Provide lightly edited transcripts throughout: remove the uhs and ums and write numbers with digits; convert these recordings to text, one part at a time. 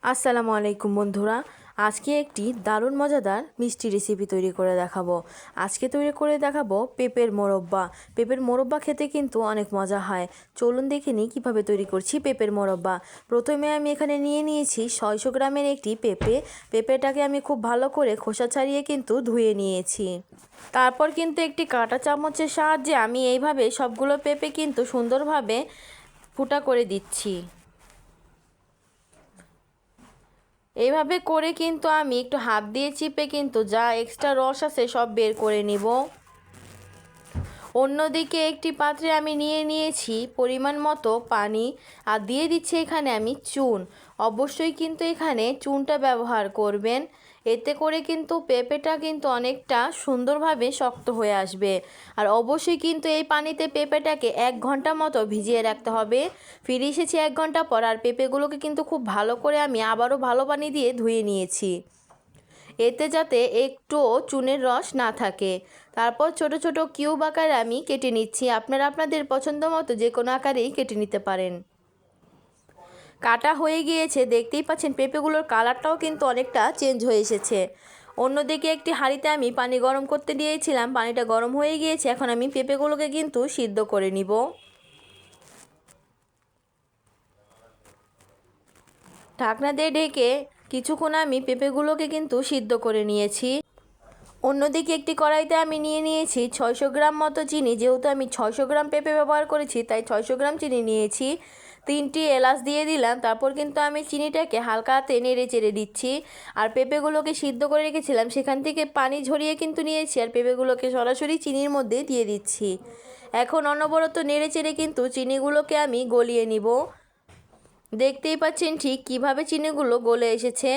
আসসালামু আলাইকুম বন্ধুরা। আজকে একটি দারুণ মজাদার মিষ্টি রেসিপি তৈরি করে দেখাবো। আজকে তৈরি করে দেখাবো পেঁপের মোরব্বা। পেঁপের মোরব্বা খেতে কিন্তু অনেক মজা হয়। চলুন দেখে নিই কীভাবে তৈরি করছি পেঁপের মোরব্বা। প্রথমে আমি এখানে নিয়ে নিয়েছি 600 গ্রামের একটি পেঁপে। পেঁপেটাকে আমি খুব ভালো করে খোসা ছাড়িয়ে কিন্তু ধুয়ে নিয়েছি। তারপর কিন্তু একটি কাঁটা চামচের সাহায্যে আমি এইভাবে সবগুলো পেঁপে কিন্তু সুন্দরভাবে ফুটা করে দিচ্ছি। এইভাবে করে কিন্তু আমি একটু হাত দিয়ে চিপে কিন্তু যা এক্সট্রা রস আছে সব বের করে নিব। অন্যদিকে একটি পাত্রে আমি নিয়ে নিয়েছি পরিমাণ মতো পানি আর দিয়ে দিচ্ছি এখানে আমি চুন। অবশ্যই কিন্তু এখানে চুনটা ব্যবহার করবেন, এতে করে কিন্তু পেঁপেটা কিন্তু অনেকটা সুন্দরভাবে শক্ত হয়ে আসবে। আর অবশ্যই কিন্তু এই পানিতে পেঁপেটাকে 1 ঘন্টা মতো ভিজিয়ে রাখতে হবে। ফিরে এসেছি 1 ঘন্টা পর, আর পেঁপেগুলোকে কিন্তু খুব ভালো করে আমি আবারও ভালো পানি দিয়ে ধুয়ে নিয়েছি, এতে যাতে একটুও চুনের রস না থাকে। তারপর ছোট ছোট কিউব আকারে আমি কেটে নিচ্ছি। আপনারা আপনাদের পছন্দ মতো যে কোনো আকারেই কেটে নিতে পারেন। কাটা হয়ে গিয়েছে, দেখতেই পাচ্ছেন পেঁপেগুলোর কালারটাও কিন্তু অনেকটা চেঞ্জ হয়ে এসেছে। অন্যদিকে একটি হাঁড়িতে আমি পানি গরম করতে দিয়েছিলাম, পানিটা গরম হয়ে গিয়েছে। এখন আমি পেঁপেগুলোকে কিন্তু সিদ্ধ করে নিব। ঢাকনা দিয়ে ঢেকে কিছুক্ষণ আমি পেঁপেগুলোকে কিন্তু সিদ্ধ করে নিয়েছি। অন্যদিকে একটি কড়াইতে আমি নিয়ে নিয়েছি 600 গ্রাম মতো চিনি। যেহেতু আমি 600 গ্রাম পেঁপে ব্যবহার করেছি, তাই 600 গ্রাম চিনি নিয়েছি। 3টি এলাচ দিয়ে দিলাম। তারপর কিন্তু আমি চিনিটাকে হালকা হাতে নেড়ে চেড়ে দিচ্ছি। আর পেঁপেগুলোকে সিদ্ধ করে রেখেছিলাম সেখান থেকে পানি ঝরিয়ে কিন্তু নিয়েছি, আর পেঁপেগুলোকে সরাসরি চিনির মধ্যে দিয়ে দিচ্ছি। এখন অনবরত নেড়ে চেড়ে কিন্তু চিনিগুলোকে আমি গলিয়ে নিব। দেখতেই পাচ্ছেন ঠিক কিভাবে চিনিগুলো গলে এসেছে।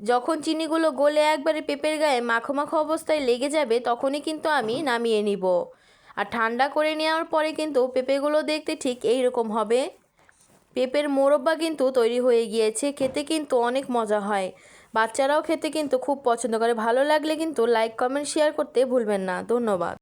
যখন চিনিগুলো গলে একবারে পেঁপের গায়ে মাখো মাখো অবস্থায় লেগে যাবে, তখনই কিন্তু আমি নামিয়ে নিব। আর ঠান্ডা করে নেওয়ার পরে কিন্তু পেঁপেগুলো দেখতে ঠিক এই রকম হবে। পেঁপের মোরব্বা কিন্তু তৈরি হয়ে গিয়েছে। খেতে কিন্তু অনেক মজা হয়, বাচ্চারাও খেতে কিন্তু খুব পছন্দ করে। ভালো লাগলে কিন্তু লাইক কমেন্ট শেয়ার করতে ভুলবেন না। ধন্যবাদ।